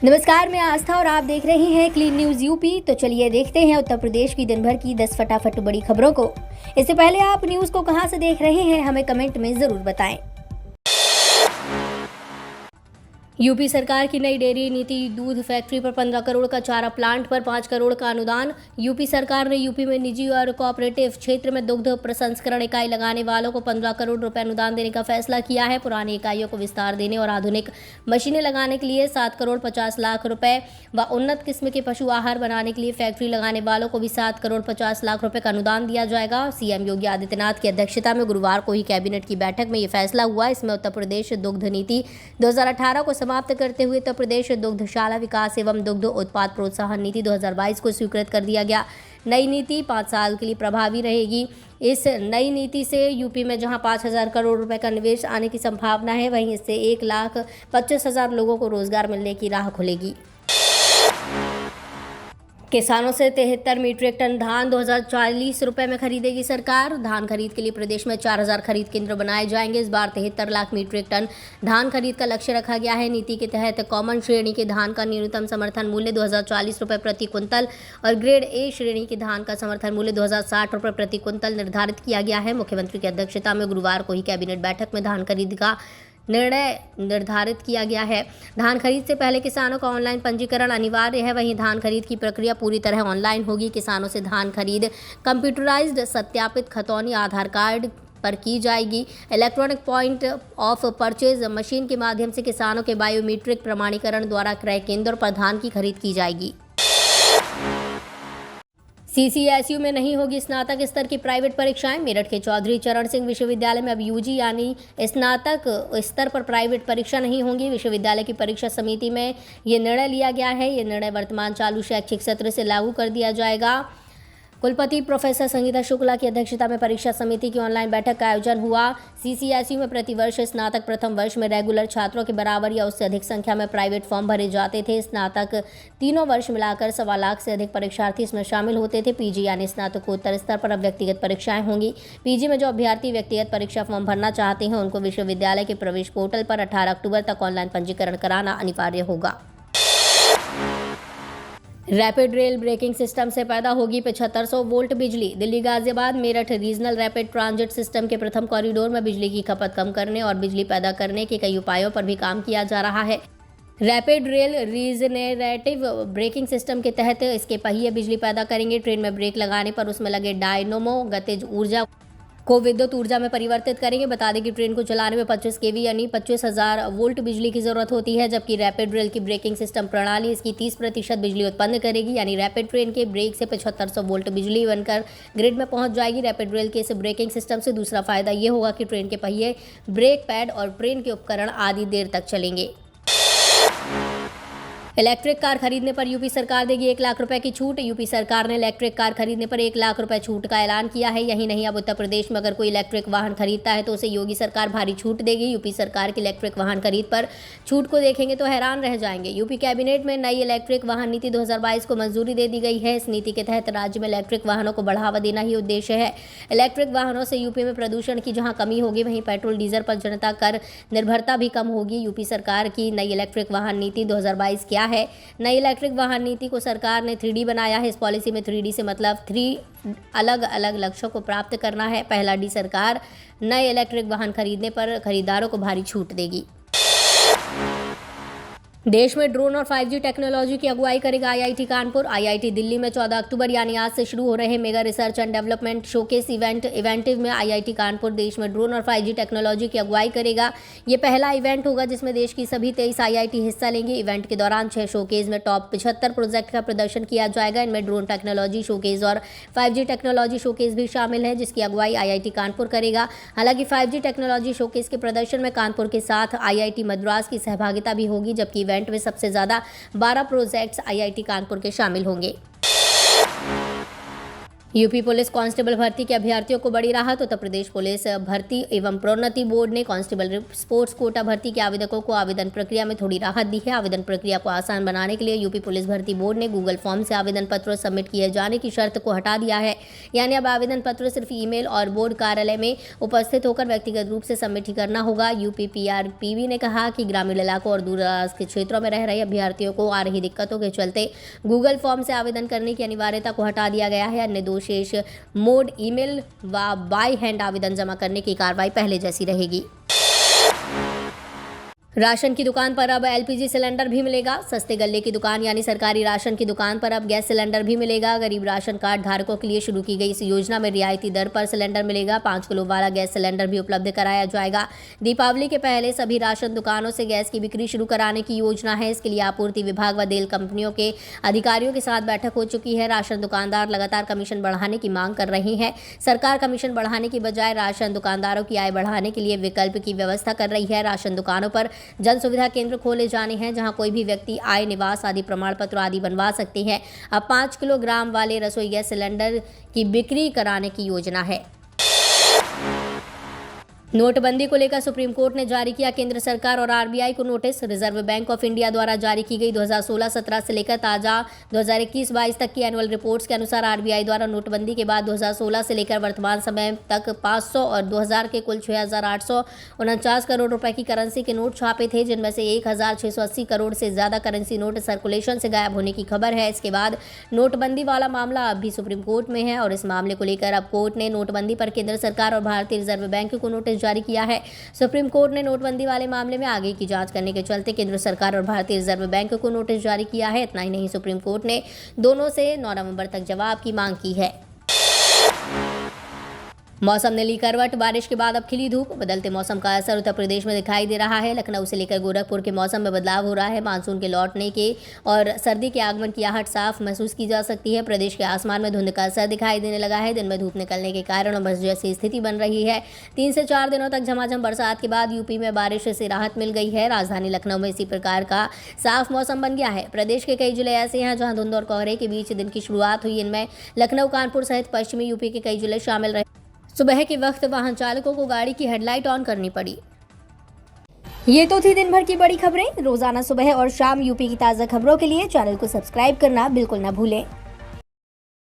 नमस्कार, मैं आस्था और आप देख रहे हैं क्लीन न्यूज यूपी। तो चलिए देखते हैं उत्तर प्रदेश की दिन भर की 10 फटाफट बड़ी खबरों को। इससे पहले आप न्यूज को कहां से देख रहे हैं हमें कमेंट में जरूर बताएं। यूपी सरकार की नई डेयरी नीति, दूध फैक्ट्री पर 15 करोड़ का चारा प्लांट पर 5 करोड़ का अनुदान। यूपी सरकार ने यूपी में निजी और कोऑपरेटिव क्षेत्र में दुग्ध प्रसंस्करण इकाई लगाने वालों को 15 करोड़ रुपए अनुदान देने का फैसला किया है। पुरानी इकाइयों को विस्तार देने और आधुनिक मशीनें लगाने के लिए 7 करोड़ 50 लाख रुपए व उन्नत किस्म के पशु आहार बनाने के लिए फैक्ट्री लगाने वालों को भी 7 करोड़ 50 लाख रुपए का अनुदान दिया जाएगा। सीएम योगी आदित्यनाथ की अध्यक्षता में गुरुवार को ही कैबिनेट की बैठक में ये फैसला हुआ। इसमें उत्तर प्रदेश दुग्ध नीति 2018 को समाप्त करते हुए उत्तर प्रदेश दुग्धशाला विकास एवं दुग्ध उत्पाद प्रोत्साहन नीति 2022 को स्वीकृत कर दिया गया। नई नीति 5 साल के लिए प्रभावी रहेगी। इस नई नीति से यूपी में जहां 5,000 करोड़ रुपए का निवेश आने की संभावना है, वहीं इससे 1,25,000 लोगों को रोजगार मिलने की राह खुलेगी। किसानों से 73 मीट्रिक टन धान 2040 रुपए में खरीदेगी सरकार। धान खरीद के लिए प्रदेश में 4,000 खरीद केंद्र बनाए जाएंगे। इस बार 73 लाख मीट्रिक टन धान खरीद का लक्ष्य रखा गया है। नीति के तहत कॉमन श्रेणी के धान का न्यूनतम समर्थन मूल्य 2040 रुपए प्रति क्विंटल और ग्रेड ए श्रेणी के धान का समर्थन मूल्य 2060 रुपए प्रति क्विंटल निर्धारित किया गया है। मुख्यमंत्री की अध्यक्षता में गुरुवार को ही कैबिनेट बैठक में धान खरीद का निर्णय निर्धारित किया गया है। धान खरीद से पहले किसानों का ऑनलाइन पंजीकरण अनिवार्य है। वहीं धान खरीद की प्रक्रिया पूरी तरह ऑनलाइन होगी। किसानों से धान खरीद कंप्यूटराइज्ड सत्यापित खतौनी आधार कार्ड पर की जाएगी। Electronic point of purchase machine के माध्यम से किसानों के बायोमीट्रिक प्रमाणीकरण द्वारा क्रय केंद्रों पर धान की खरीद की जाएगी। सीसीएसयू में नहीं होगी स्नातक स्तर की प्राइवेट परीक्षाएं। मेरठ के चौधरी चरण सिंह विश्वविद्यालय में अब यूजी यानी स्नातक स्तर पर प्राइवेट परीक्षा नहीं होंगी। विश्वविद्यालय की परीक्षा समिति में ये निर्णय लिया गया है। ये निर्णय वर्तमान चालू शैक्षिक सत्र से लागू कर दिया जाएगा। कुलपति प्रोफेसर संगीता शुक्ला की अध्यक्षता में परीक्षा समिति की ऑनलाइन बैठक का आयोजन हुआ। सीसीएसयू में प्रतिवर्ष स्नातक प्रथम वर्ष में रेगुलर छात्रों के बराबर या उससे अधिक संख्या में प्राइवेट फॉर्म भरे जाते थे। स्नातक तीनों वर्ष मिलाकर 1.25 लाख से अधिक परीक्षार्थी इसमें शामिल होते थे। पीजी यानी स्नातकोत्तर स्तर पर अब व्यक्तिगत परीक्षाएं होंगी। पीजी में जो अभ्यर्थी व्यक्तिगत परीक्षा फॉर्म भरना चाहते हैं, उनको विश्वविद्यालय के प्रवेश पोर्टल पर 18 अक्टूबर तक ऑनलाइन पंजीकरण कराना अनिवार्य होगा। रैपिड रेल ब्रेकिंग सिस्टम से पैदा होगी 7500 वोल्ट बिजली। Delhi Ghaziabad Meerut regional rapid transit system के प्रथम कॉरिडोर में बिजली की खपत कम करने और बिजली पैदा करने के कई उपायों पर भी काम किया जा रहा है। Rapid rail regenerative braking system के तहत इसके पहिए बिजली पैदा करेंगे। ट्रेन में ब्रेक लगाने पर उसमें लगे डायनोमो गतिज ऊर्जा को विद्युत ऊर्जा में परिवर्तित करेंगे। बता दें कि ट्रेन को चलाने में 25 केवी यानी 25,000 वोल्ट बिजली की जरूरत होती है, जबकि रैपिड रेल की ब्रेकिंग सिस्टम प्रणाली इसकी 30% बिजली उत्पन्न करेगी। यानी रैपिड ट्रेन के ब्रेक से 7500 वोल्ट बिजली बनकर ग्रिड में पहुंच जाएगी। रैपिड रेल के इस ब्रेकिंग सिस्टम से दूसरा फायदा ये होगा कि ट्रेन के पहिए, ब्रेक पैड और ट्रेन के उपकरण आदि देर तक चलेंगे। इलेक्ट्रिक कार खरीदने पर यूपी सरकार देगी 1 लाख रुपए की छूट। यूपी सरकार ने इलेक्ट्रिक कार खरीदने पर 1 लाख रुपए छूट का ऐलान किया है। यही नहीं, अब उत्तर प्रदेश में अगर कोई इलेक्ट्रिक वाहन खरीदता है तो उसे योगी सरकार भारी छूट देगी। यूपी सरकार की इलेक्ट्रिक वाहन खरीद पर छूट को देखेंगे तो हैरान रह जाएंगे। यूपी कैबिनेट में नई इलेक्ट्रिक वाहन नीति 2022 को मंजूरी दे दी गई है। इस नीति के तहत राज्य में इलेक्ट्रिक वाहनों को बढ़ावा देना ही उद्देश्य है। इलेक्ट्रिक वाहनों से यूपी में प्रदूषण की जहां कमी होगी, वहीं पेट्रोल डीजल पर जनता कर निर्भरता भी कम होगी। यूपी सरकार की नई इलेक्ट्रिक वाहन नीति 2022 क्या है? नई इलेक्ट्रिक वाहन नीति को सरकार ने 3D बनाया है। इस पॉलिसी में 3D से मतलब 3 अलग अलग लक्ष्यों को प्राप्त करना है। पहला डी, सरकार नए इलेक्ट्रिक वाहन खरीदने पर खरीदारों को भारी छूट देगी। देश में ड्रोन और 5G टेक्नोलॉजी की अगुवाई करेगा आईआईटी कानपुर। आईआईटी दिल्ली में 14 अक्टूबर यानी आज से शुरू हो रहे mega research and development showcase event में आईआईटी कानपुर देश में ड्रोन और 5G टेक्नोलॉजी की अगुवाई करेगा। ये पहला इवेंट होगा जिसमें देश की सभी 23 आईआईटी हिस्सा लेंगे। इवेंट के दौरान 6 शोकेज में टॉप 75 प्रोजेक्ट का प्रदर्शन किया जाएगा। इनमें ड्रोन टेक्नोलॉजी शोकेज और 5G टेक्नोलॉजी शोकेस भी शामिल है, जिसकी अगुवाई आईआईटी कानपुर करेगा। हालांकि 5G टेक्नोलॉजी शोकेस के प्रदर्शन में कानपुर के साथ आईआईटी मद्रास की सहभागिता भी होगी, जबकि इवेंट में सबसे ज्यादा 12 प्रोजेक्ट्स आईआईटी कानपुर के शामिल होंगे। यूपी पुलिस कांस्टेबल भर्ती के अभ्यर्थियों को बड़ी राहत। उत्तर प्रदेश पुलिस भर्ती एवं प्रोन्नति बोर्ड ने कांस्टेबल स्पोर्ट्स कोटा भर्ती के आवेदकों को आवेदन प्रक्रिया में थोड़ी राहत दी है। आवेदन प्रक्रिया को आसान बनाने के लिए यूपी पुलिस भर्ती बोर्ड ने गूगल फॉर्म से आवेदन पत्र सबमिट किए जाने की शर्त को हटा दिया है। यानी अब आवेदन पत्र सिर्फ ईमेल और बोर्ड कार्यालय में उपस्थित होकर व्यक्तिगत रूप से सबमिट ही करना होगा। यूपी PRPV ने कहा कि ग्रामीण इलाकों और दूरदराज के क्षेत्रों में रह रहे अभ्यर्थियों को आ रही दिक्कतों के चलते गूगल फॉर्म से आवेदन करने की अनिवार्यता को हटा दिया गया है। अन्य दो शेष मोड ईमेल व बाय हैंड आवेदन जमा करने की कार्रवाई पहले जैसी रहेगी। राशन की दुकान पर अब LPG सिलेंडर भी मिलेगा। सस्ते गल्ले की दुकान यानी सरकारी राशन की दुकान पर अब गैस सिलेंडर भी मिलेगा। गरीब राशन कार्ड धारकों के लिए शुरू की गई इस योजना में रियायती दर पर सिलेंडर मिलेगा। 5 किलो वाला गैस सिलेंडर भी उपलब्ध कराया जाएगा। दीपावली के पहले सभी राशन दुकानों से गैस की बिक्री शुरू कराने की योजना है। इसके लिए आपूर्ति विभाग व तेल कंपनियों के अधिकारियों के साथ बैठक हो चुकी है। राशन दुकानदार लगातार कमीशन बढ़ाने की मांग कर रहे हैं। सरकार कमीशन बढ़ाने की बजाय राशन दुकानदारों की आय बढ़ाने के लिए विकल्प की व्यवस्था कर रही है। राशन दुकानों पर जन सुविधा केंद्र खोले जाने हैं, जहां कोई भी व्यक्ति आय, निवास आदि प्रमाण पत्र आदि बनवा सकते हैं। अब 5 किलोग्राम वाले रसोई गैस सिलेंडर की बिक्री कराने की योजना है। नोटबंदी को लेकर सुप्रीम कोर्ट ने जारी किया केंद्र सरकार और RBI को notice. Reserve bank of India द्वारा जारी की गई 2016-17 से लेकर ताजा 2021-22 तक की एनुअल रिपोर्ट्स के अनुसार RBI द्वारा नोटबंदी के बाद 2016 से लेकर वर्तमान समय तक 500 और 2000 के कुल 6,849 करोड़ रुपए की करेंसी के नोट छापे थे, जिनमें से 1,680 करोड़ से ज्यादा करेंसी नोट सर्कुलेशन से गायब होने की खबर है। इसके बाद नोटबंदी वाला मामला अब भी सुप्रीम कोर्ट में है और इस मामले को लेकर अब कोर्ट ने नोटबंदी पर केंद्र सरकार और भारतीय रिजर्व बैंक को नोटिस जारी किया है। सुप्रीम कोर्ट ने नोटबंदी वाले मामले में आगे की जांच करने के चलते केंद्र सरकार और भारतीय रिजर्व बैंक को नोटिस जारी किया है। इतना ही नहीं, सुप्रीम कोर्ट ने दोनों से 9 नवंबर तक जवाब की मांग की है। मौसम ने ली करवट। बारिश के बाद अब खिली धूप। बदलते मौसम का असर उत्तर प्रदेश में दिखाई दे रहा है। लखनऊ से लेकर गोरखपुर के मौसम में बदलाव हो रहा है। मानसून के लौटने के और सर्दी के आगमन की आहट साफ महसूस की जा सकती है। प्रदेश के आसमान में धुंध का असर दिखाई देने लगा है। दिन में धूप निकलने के कारण उमस जैसी स्थिति बन रही है। 3 से 4 दिनों तक झमाझम बरसात के बाद यूपी में बारिश से राहत मिल गई है। राजधानी लखनऊ में इसी प्रकार का साफ मौसम बन गया है। प्रदेश के कई जिले ऐसे हैं जहां धुंध और कोहरे के बीच दिन की शुरुआत हुई। इनमें लखनऊ, कानपुर सहित पश्चिमी यूपी के कई जिले शामिल रहे। सुबह के वक्त वाहन चालकों को गाड़ी की हेडलाइट ऑन करनी पड़ी। ये तो थी दिन भर की बड़ी खबरें। रोजाना सुबह और शाम यूपी की ताज़ा खबरों के लिए चैनल को सब्सक्राइब करना बिल्कुल न भूलें।